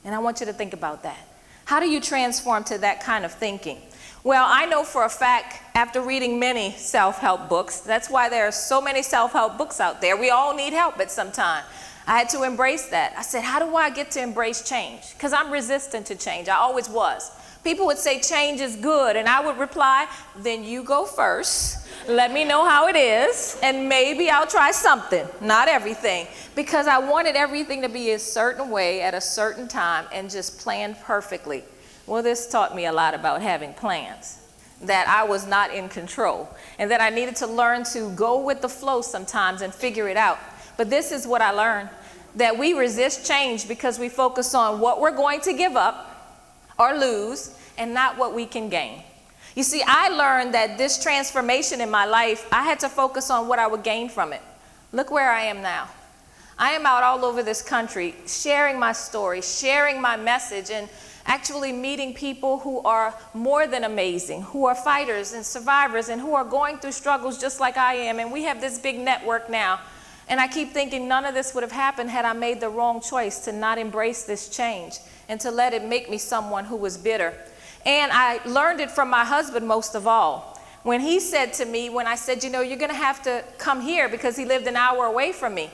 And I want you to think about that. How do you transform to that kind of thinking? Well, I know for a fact, after reading many self-help books, that's why there are so many self-help books out there. We all need help at some time. I had to embrace that. I said, how do I get to embrace change? Because I'm resistant to change. I always was. People would say change is good, and I would reply, then you go first. Let me know how it is, and maybe I'll try something, not everything. Because I wanted everything to be a certain way at a certain time and just planned perfectly. Well, this taught me a lot about having plans, that I was not in control, and that I needed to learn to go with the flow sometimes and figure it out. But this is what I learned, that we resist change because we focus on what we're going to give up or lose and not what we can gain. You see, I learned that this transformation in my life, I had to focus on what I would gain from it. Look where I am now. I am out all over this country sharing my story, sharing my message, and actually meeting people who are more than amazing, who are fighters and survivors and who are going through struggles just like I am. And we have this big network now. And I keep thinking none of this would have happened had I made the wrong choice to not embrace this change and to let it make me someone who was bitter. And I learned it from my husband most of all. When he said to me, when I said, you know, you're going to have to come here because he lived an hour away from me.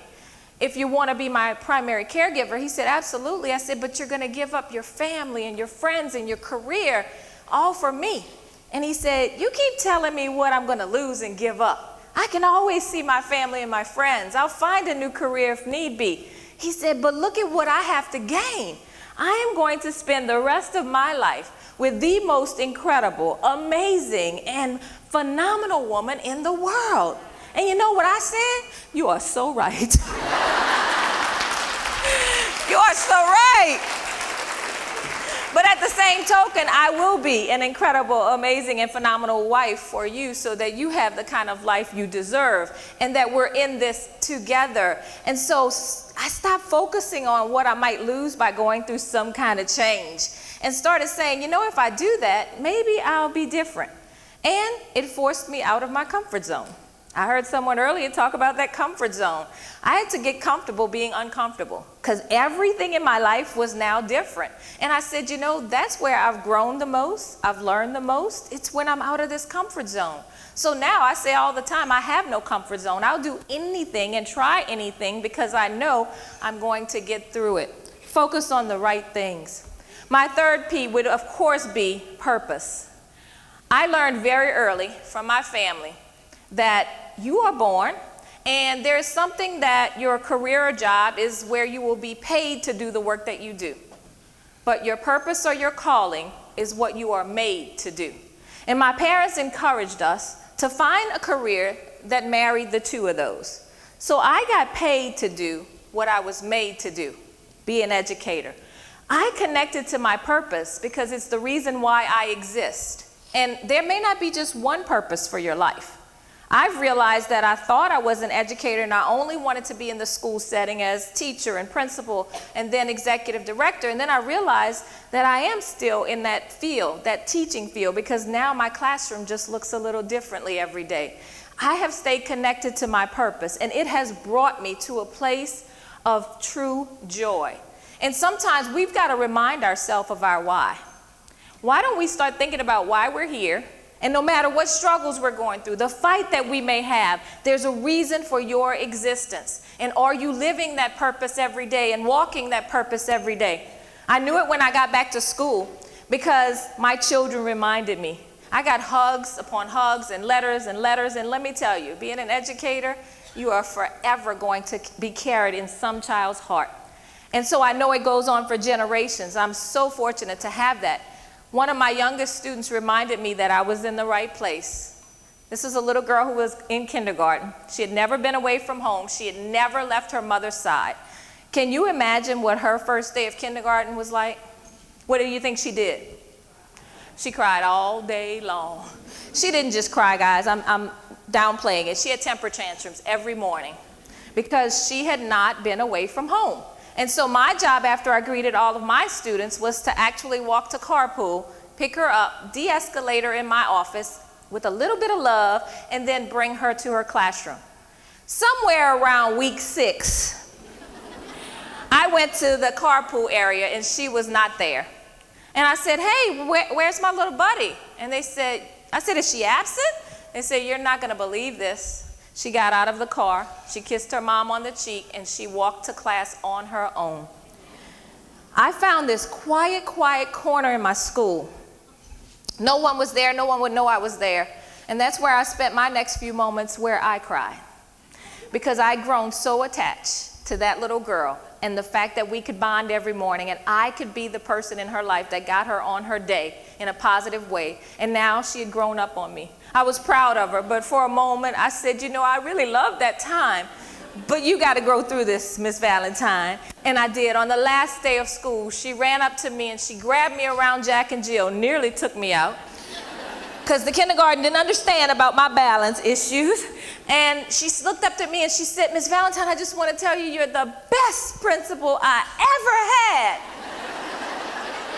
If you want to be my primary caregiver, he said, absolutely. I said, but you're going to give up your family and your friends and your career all for me. And he said, you keep telling me what I'm going to lose and give up. I can always see my family and my friends. I'll find a new career if need be. He said, but look at what I have to gain. I am going to spend the rest of my life with the most incredible, amazing, and phenomenal woman in the world. And you know what I said? You are so right. You are so right. But at the same token, I will be an incredible, amazing, and phenomenal wife for you so that you have the kind of life you deserve and that we're in this together. And so I stopped focusing on what I might lose by going through some kind of change and started saying, you know, if I do that, maybe I'll be different. And it forced me out of my comfort zone. I heard someone earlier talk about that comfort zone. I had to get comfortable being uncomfortable because everything in my life was now different. And I said, you know, that's where I've grown the most, I've learned the most. It's when I'm out of this comfort zone. So now I say all the time, I have no comfort zone. I'll do anything and try anything because I know I'm going to get through it. Focus on the right things. My third P would, of course, be purpose. I learned very early from my family that you are born and there's something that your career or job is where you will be paid to do the work that you do. But your purpose or your calling is what you are made to do. And my parents encouraged us to find a career that married the two of those. So I got paid to do what I was made to do, be an educator. I connected to my purpose because it's the reason why I exist. And there may not be just one purpose for your life. I've realized that I thought I was an educator and I only wanted to be in the school setting as teacher and principal and then executive director. And then I realized that I am still in that field, that teaching field, because now my classroom just looks a little differently every day. I have stayed connected to my purpose and it has brought me to a place of true joy. And sometimes we've got to remind ourselves of our why. Why don't we start thinking about why we're here? And no matter what struggles we're going through, the fight that we may have, there's a reason for your existence. And are you living that purpose every day and walking that purpose every day? I knew it when I got back to school because my children reminded me. I got hugs upon hugs and letters and letters. And let me tell you, being an educator, you are forever going to be carried in some child's heart. And so I know it goes on for generations. I'm so fortunate to have that. One of my youngest students reminded me that I was in the right place. This is a little girl who was in kindergarten. She had never been away from home. She had never left her mother's side. Can you imagine what her first day of kindergarten was like? What do you think she did? She cried all day long. She didn't just cry, guys. I'm downplaying it. She had temper tantrums every morning because she had not been away from home. And so my job after I greeted all of my students was to actually walk to carpool, pick her up, de-escalate her in my office with a little bit of love, and then bring her to her classroom. Somewhere around week 6, I went to the carpool area and she was not there. And I said, hey, where's my little buddy? And I said, is she absent? They said, you're not gonna believe this. She got out of the car, she kissed her mom on the cheek, and she walked to class on her own. I found this quiet corner in my school. No one was there, no one would know I was there. And that's where I spent my next few moments where I cried. Because I'd grown so attached to that little girl and the fact that we could bond every morning and I could be the person in her life that got her on her day in a positive way. And now she had grown up on me. I was proud of her, but for a moment I said, you know, I really loved that time, but you got to go through this, Miss Valentine. And I did. On the last day of school, she ran up to me and she grabbed me around Jack and Jill, nearly took me out, because the kindergarten didn't understand about my balance issues. And she looked up to me and she said, Miss Valentine, I just want to tell you, you're the best principal I ever had.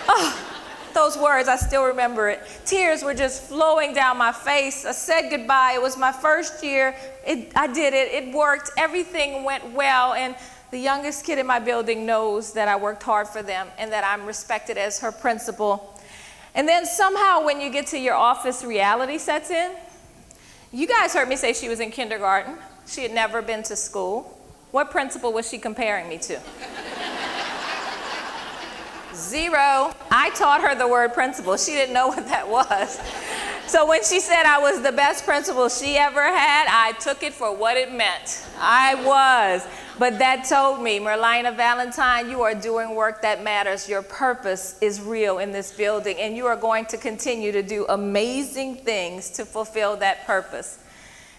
Oh. Those words, I still remember it. Tears were just flowing down my face. I said goodbye. It was my first year. I did it. It worked. Everything went well. And the youngest kid in my building knows that I worked hard for them and that I'm respected as her principal. And then somehow when you get to your office, reality sets in. You guys heard me say she was in kindergarten. She had never been to school. What principal was she comparing me to? Zero. I taught her the word principal. She didn't know what that was. So when she said I was the best principal she ever had, I took it for what it meant. I was. But that told me, Merlyna Valentine, you are doing work that matters. Your purpose is real in this building, and you are going to continue to do amazing things to fulfill that purpose.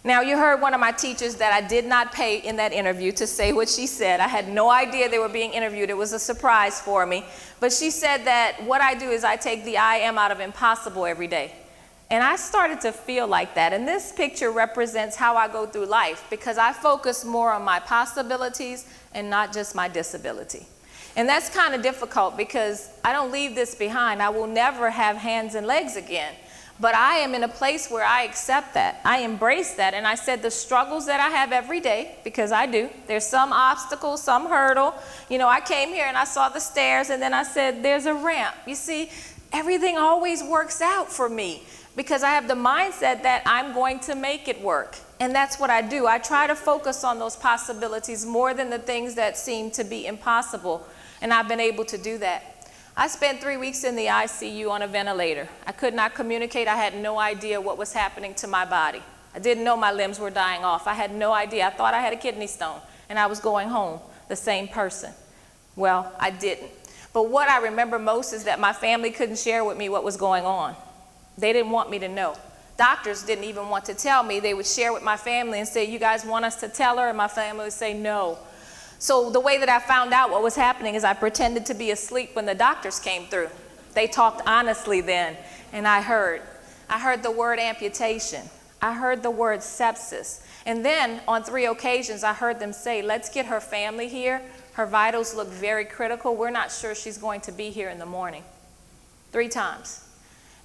Now, you heard one of my teachers that I did not pay in that interview to say what she said. I had no idea they were being interviewed. It was a surprise for me. But she said that what I do is I take the I am out of impossible every day. And I started to feel like that. And this picture represents how I go through life because I focus more on my possibilities and not just my disability. And that's kind of difficult because I don't leave this behind. I will never have hands and legs again. But I am in a place where I accept that. I embrace that. And I said the struggles that I have every day, because I do, there's some obstacle, some hurdle. You know, I came here and I saw the stairs and then I said, there's a ramp. You see, everything always works out for me because I have the mindset that I'm going to make it work. And that's what I do. I try to focus on those possibilities more than the things that seem to be impossible. And I've been able to do that. I spent 3 weeks in the ICU on a ventilator. I could not communicate. I had no idea what was happening to my body. I didn't know my limbs were dying off. I had no idea. I thought I had a kidney stone and I was going home the same person. Well, I didn't. But what I remember most is that my family couldn't share with me what was going on. They didn't want me to know. Doctors didn't even want to tell me. They would share with my family and say, you guys want us to tell her? And my family would say no. So the way that I found out what was happening is I pretended to be asleep when the doctors came through. They talked honestly then, and I heard the word amputation. I heard the word sepsis. And then on 3 occasions, I heard them say, let's get her family here. Her vitals look very critical. We're not sure she's going to be here in the morning. 3 times.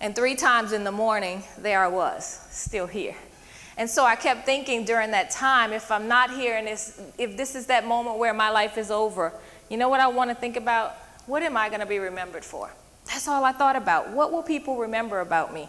And 3 times in the morning, there I was, still here. And so I kept thinking during that time, if I'm not here and if this is that moment where my life is over, you know what I want to think about? What am I going to be remembered for? That's all I thought about. What will people remember about me?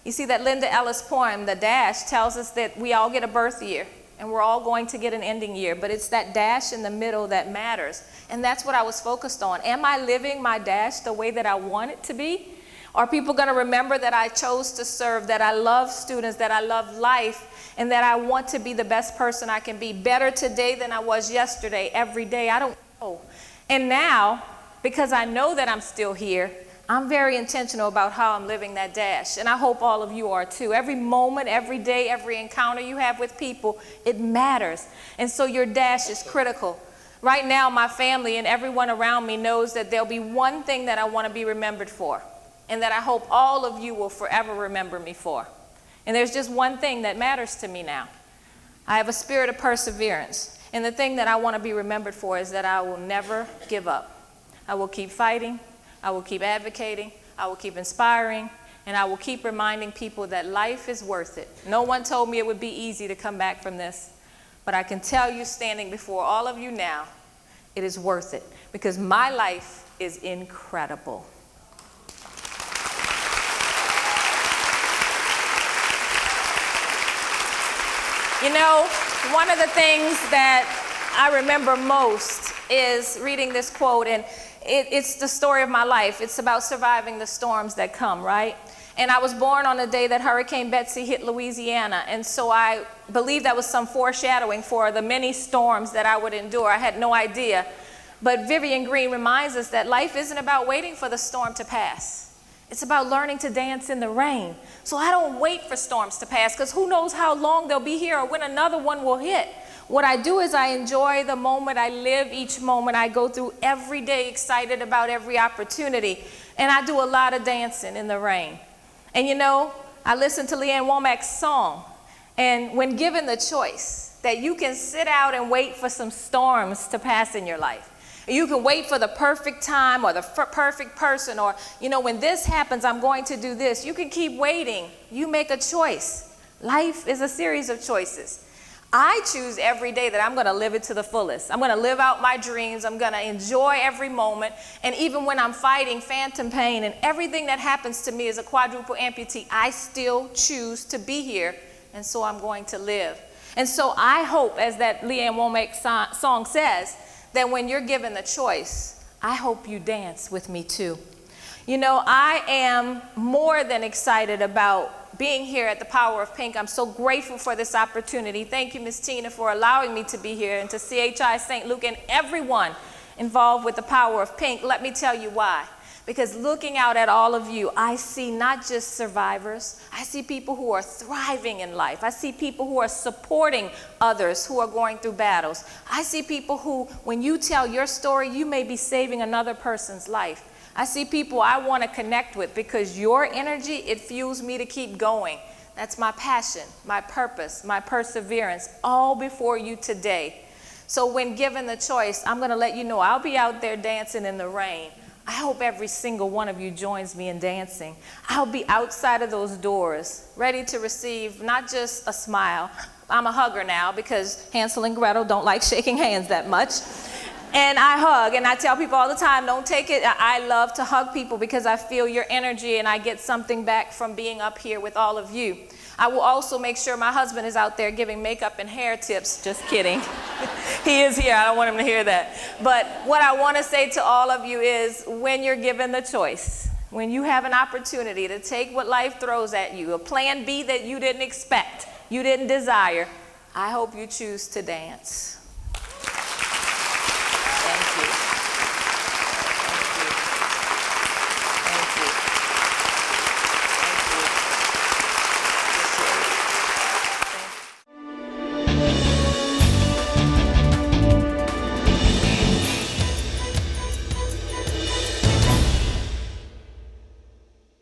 You see, that Linda Ellis poem, The Dash, tells us that we all get a birth year and we're all going to get an ending year, but it's that dash in the middle that matters. And that's what I was focused on. Am I living my dash the way that I want it to be? Are people going to remember that I chose to serve, that I love students, that I love life, and that I want to be the best person I can be, better today than I was yesterday, every day? I don't know. And now, because I know that I'm still here, I'm very intentional about how I'm living that dash. And I hope all of you are too. Every moment, every day, every encounter you have with people, it matters. And so your dash is critical. Right now, my family and everyone around me knows that there'll be one thing that I want to be remembered for, and that I hope all of you will forever remember me for. And there's just one thing that matters to me now. I have a spirit of perseverance. And the thing that I want to be remembered for is that I will never give up. I will keep fighting. I will keep advocating. I will keep inspiring. And I will keep reminding people that life is worth it. No one told me it would be easy to come back from this. But I can tell you, standing before all of you now, it is worth it. Because my life is incredible. You know, one of the things that I remember most is reading this quote, and it's the story of my life. It's about surviving the storms that come, right? And I was born on the day that Hurricane Betsy hit Louisiana, and so I believe that was some foreshadowing for the many storms that I would endure. I had no idea. But Vivian Green reminds us that life isn't about waiting for the storm to pass. It's about learning to dance in the rain. So I don't wait for storms to pass, because who knows how long they'll be here or when another one will hit. What I do is I enjoy the moment. I live each moment. I go through every day excited about every opportunity. And I do a lot of dancing in the rain. And you know, I listen to Leanne Womack's song. And when given the choice that you can sit out and wait for some storms to pass in your life, you can wait for the perfect time or the perfect person, or, you know, when this happens, I'm going to do this. You can keep waiting. You make a choice. Life is a series of choices. I choose every day that I'm going to live it to the fullest. I'm going to live out my dreams. I'm going to enjoy every moment. And even when I'm fighting phantom pain and everything that happens to me as a quadruple amputee, I still choose to be here. And so I'm going to live. And so I hope, as that Leanne Womack song says, that when you're given the choice, I hope you dance with me too. You know, I am more than excited about being here at the Power of Pink. I'm so grateful for this opportunity. Thank you, Ms. Tina, for allowing me to be here, and to CHI St. Luke and everyone involved with the Power of Pink. Let me tell you why. Because looking out at all of you, I see not just survivors. I see people who are thriving in life. I see people who are supporting others who are going through battles. I see people who, when you tell your story, you may be saving another person's life. I see people I want to connect with, because your energy, it fuels me to keep going. That's my passion, my purpose, my perseverance, all before you today. So when given the choice, I'm going to let you know I'll be out there dancing in the rain. I hope every single one of you joins me in dancing. I'll be outside of those doors, ready to receive not just a smile. I'm a hugger now because Hansel and Gretel don't like shaking hands that much. And I hug, and I tell people all the time, don't take it. I love to hug people because I feel your energy and I get something back from being up here with all of you. I will also make sure my husband is out there giving makeup and hair tips. Just kidding. He is here. I don't want him to hear that. But what I want to say to all of you is when you're given the choice, when you have an opportunity to take what life throws at you, a plan B that you didn't expect, you didn't desire, I hope you choose to dance.